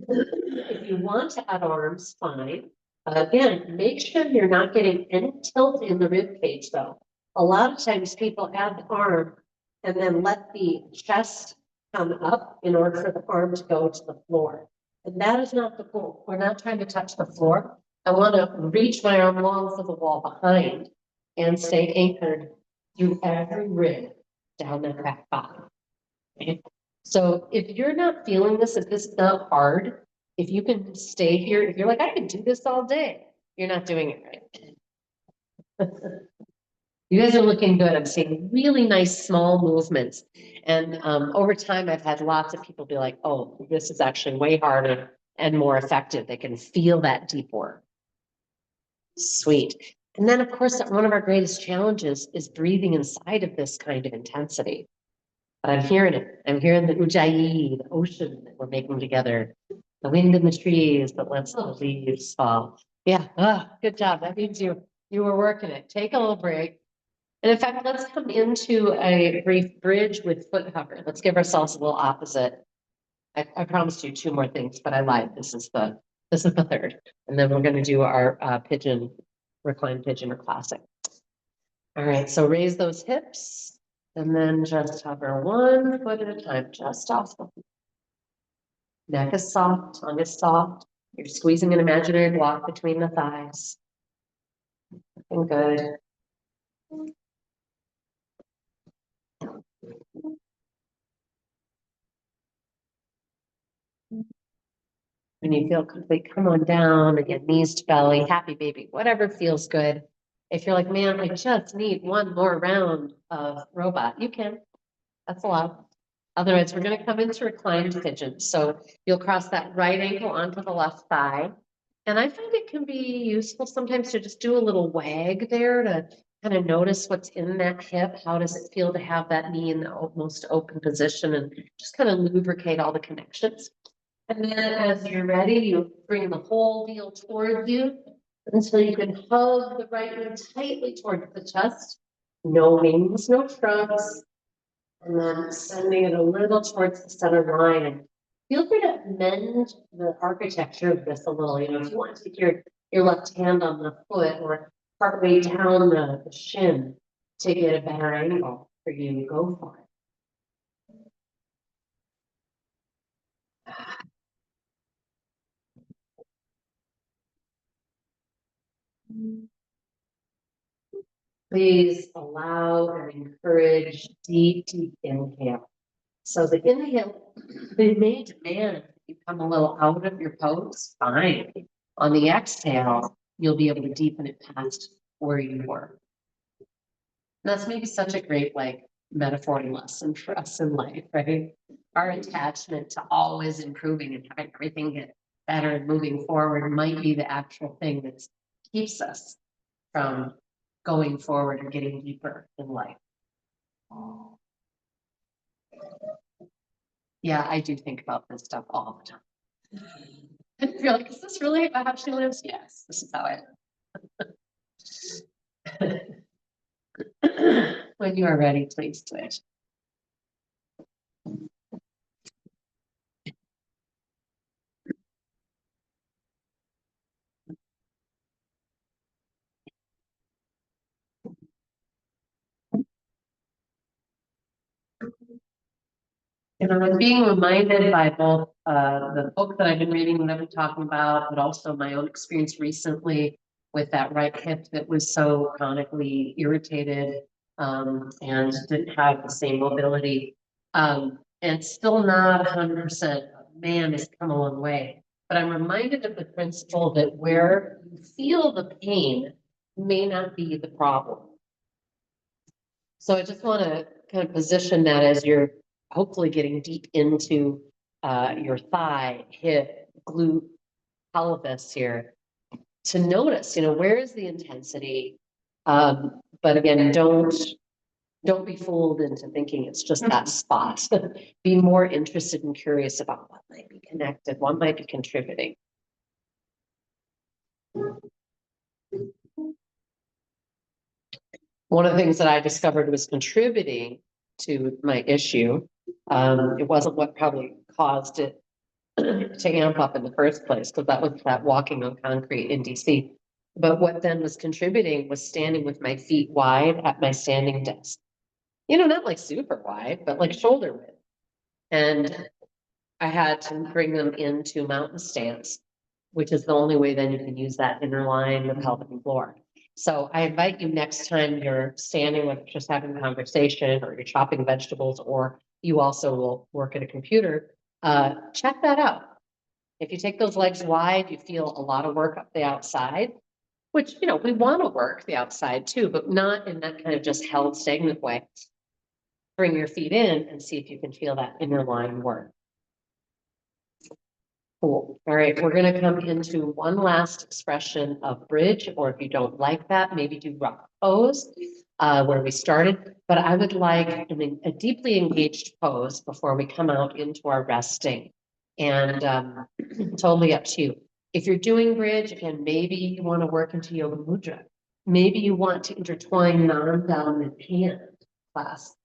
If you want to add arms, fine. Again, make sure you're not getting any tilt in the rib cage though. A lot of times people add the arm and then let the chest come up in order for the arm to go to the floor. And that is not the goal. We're not trying to touch the floor. I want to reach my arm long for the wall behind and stay anchored through every rib down that back body. Okay? So if you're not feeling this, if this is not hard, if you can stay here, if you're like, I could do this all day, you're not doing it right. You guys are looking good. I'm seeing really nice small movements. And over time, I've had lots of people be like, oh, this is actually way harder and more effective. They can feel that deep work. Sweet. And then, of course, one of our greatest challenges is breathing inside of this kind of intensity. But I'm hearing it. I'm hearing the ujjayi, the ocean that we're making together, the wind in the trees that lets the leaves fall. Yeah, good job. That means you were working it. Take a little break. And in fact, let's come into a brief bridge with foot hover. Let's give ourselves a little opposite. I promised you two more things, but I lied. This is the third. And then we're going to do our pigeon, reclined pigeon or classic. All right, so raise those hips and then just hover one foot at a time, just off the neck is soft, tongue is soft. You're squeezing an imaginary block between the thighs. Looking good. When you feel complete, come on down again, knees to belly, happy baby, whatever feels good. If you're like, man, I just need one more round of robot, you can. That's allowed. Otherwise, we're going to come into reclined pigeon. So you'll cross that right ankle onto the left thigh. And I find it can be useful sometimes to just do a little wag there to kind of notice what's in that hip. How does it feel to have that knee in the most open position and just kind of lubricate all the connections. And then as you're ready, you bring the whole deal towards you until you can hug the right knee tightly towards the chest. No wings, no shrugs. And then sending it a little towards the center line. And feel free to mend the architecture of this a little. You know, if you want to take your left hand on the foot or partway down the shin to get a better angle for you, go for it. Please allow and encourage deep, deep inhale. So the inhale, they may demand you come a little out of your pose, fine. On the exhale, you'll be able to deepen it past where you were. And that's maybe such a great like metaphor and lesson for us in life, right? Our attachment to always improving and having everything get better and moving forward might be the actual thing that keeps us from going forward and getting deeper in life. Yeah, I do think about this stuff all the time. And you're like, is this really how she lives? Yes, this is how I. When you are ready, please switch. And I'm being reminded by both the book that I've been reading that I've been talking about, but also my own experience recently with that right hip that was so chronically irritated and didn't have the same mobility. And still not 100%. Man, it's come a long way. But I'm reminded of the principle that where you feel the pain may not be the problem. So I just want to kind of position that as you're hopefully getting deep into your thigh, hip, glute, pelvis here to notice, you know, where is the intensity? But again, don't be fooled into thinking it's just that spot. Be more interested and curious about what might be connected, what might be contributing. One of the things that I discovered was contributing to my issue. It wasn't what probably caused it to amp up in the first place, because that was that walking on concrete in DC. But what then was contributing was standing with my feet wide at my standing desk. You know, not like super wide, but like shoulder width. And I had to bring them into mountain stance, which is the only way then you can use that inner line of pelvic floor. So I invite you next time you're standing, like just having a conversation or you're chopping vegetables, or you also will work at a computer, check that out. If you take those legs wide, you feel a lot of work up the outside, which, you know, we want to work the outside too, but not in that kind of just held stagnant way. Bring your feet in and see if you can feel that inner line work. Cool. All right, we're gonna come into one last expression of bridge, or if you don't like that, maybe do rock pose, where we started. But I would like a deeply engaged pose before we come out into our resting. And totally up to you. If you're doing bridge and maybe you want to work into yoga mudra, maybe you want to intertwine non-dominant hand clasp,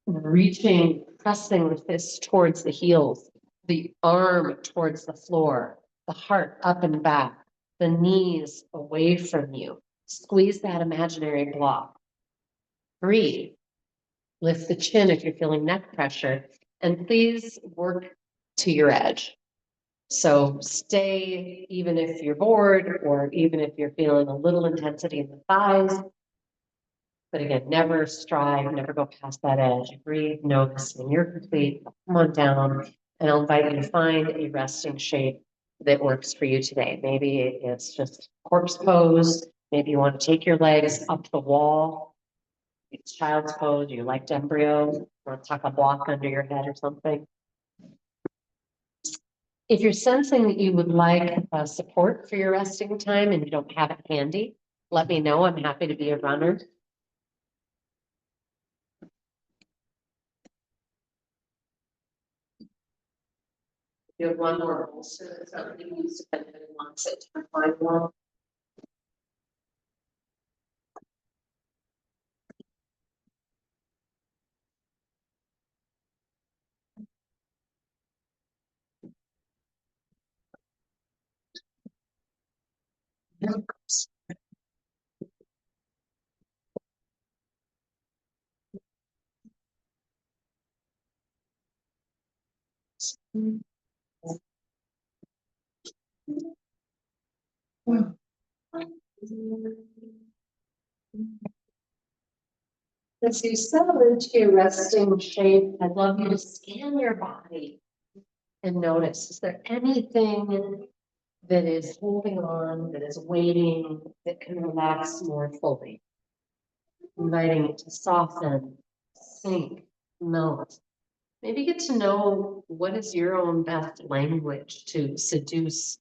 reaching, pressing the fist towards the heels, the arm towards the floor, the heart up and back, the knees away from you. Squeeze that imaginary block. Breathe. Lift the chin if you're feeling neck pressure, and please work to your edge. So stay, even if you're bored, or even if you're feeling a little intensity in the thighs. But again, never strive, never go past that edge. Breathe, notice when you're complete, come on down, and I'll invite you to find a resting shape that works for you today. Maybe it's just corpse pose. Maybe you want to take your legs up the wall. It's child's pose. You like embryo, or tuck a block under your head or something. If you're sensing that you would like support for your resting time and you don't have it handy, let me know. I'm happy to be a runner. You have one more bolster that's not being used if anybody wants it to find one. As you settle into your resting shape, I'd love you to scan your body and notice, is there anything that is holding on, that is waiting, that can relax more fully? Inviting it to soften, sink, melt. Maybe get to know what is your own best language to seduce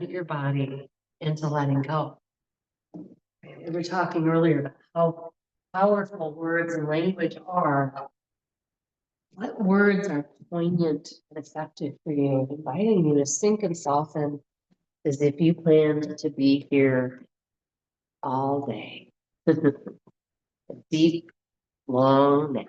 your body into letting go. We were talking earlier about how powerful words and language are. What words are poignant and effective for you? Inviting you to sink and soften as if you planned to be here all day. A deep, long nap.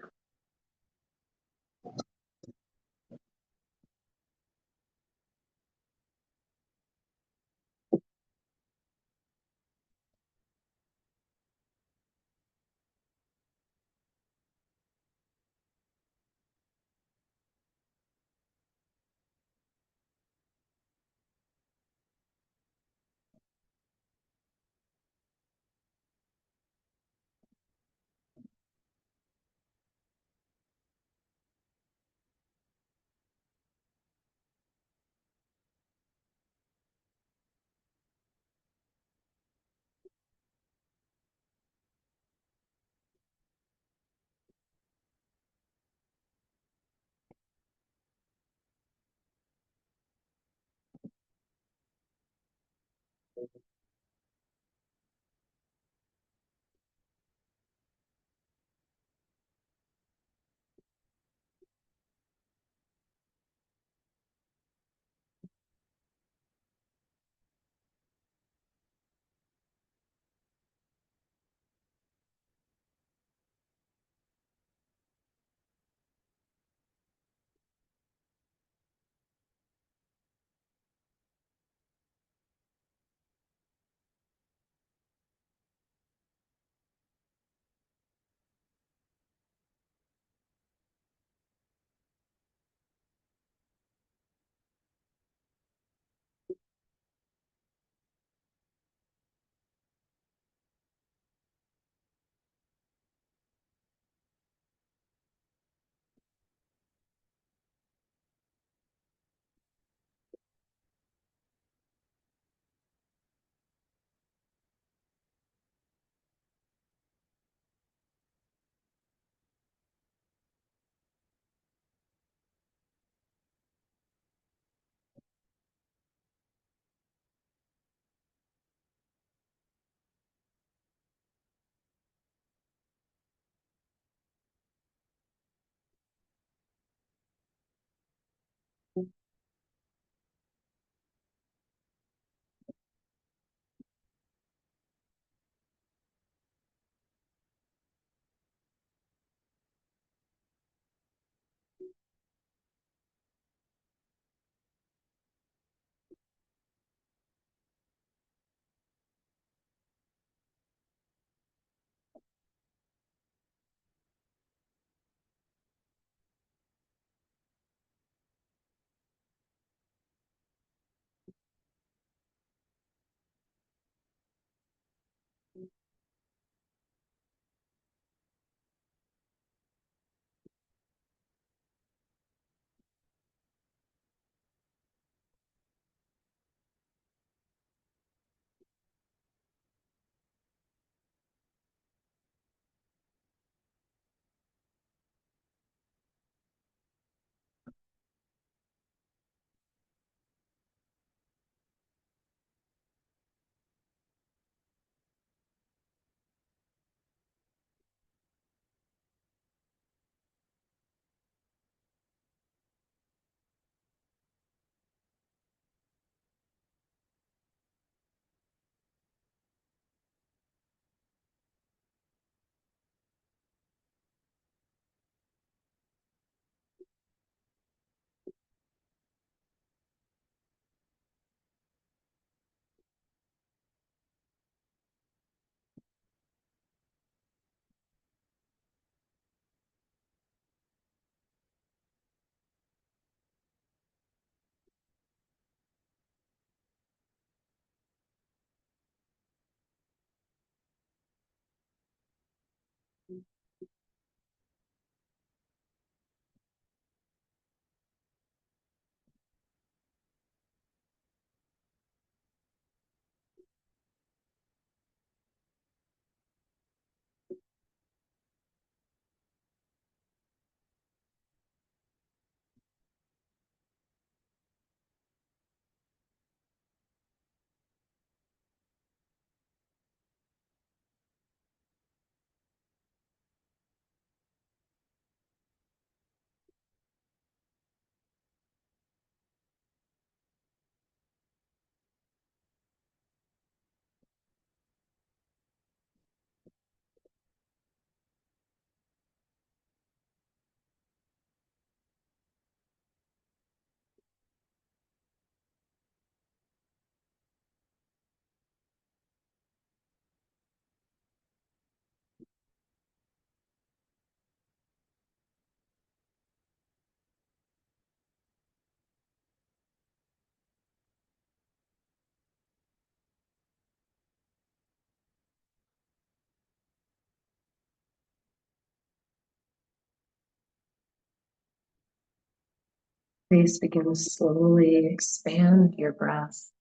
Please begin to slowly expand your breath.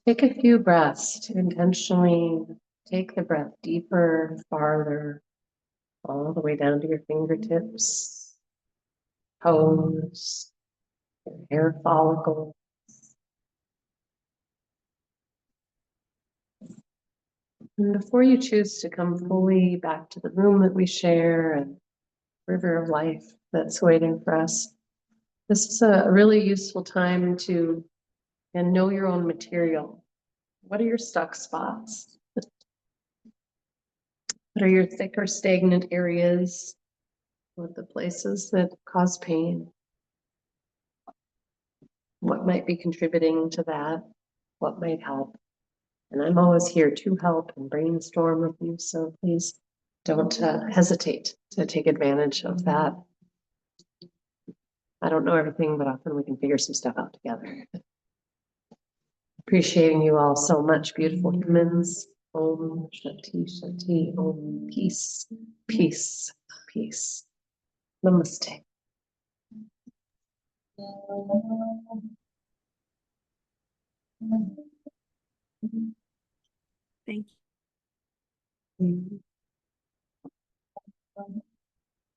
Take a few breaths to intentionally take the breath deeper, farther, all the way down to your fingertips, toes, your hair follicles. And before you choose to come fully back to the room that we share and river of life that's waiting for us, this is a really useful time to know your own material. What are your stuck spots? What are your thicker, stagnant areas? What are the places that cause pain? What might be contributing to that? What might help? And I'm always here to help and brainstorm with you, so please don't hesitate to take advantage of that. I don't know everything, but often we can figure some stuff out together. Appreciating you all so much, beautiful humans. Om Shanti Shanti. Om peace, peace, peace. Namaste. Thank you. Mm-hmm.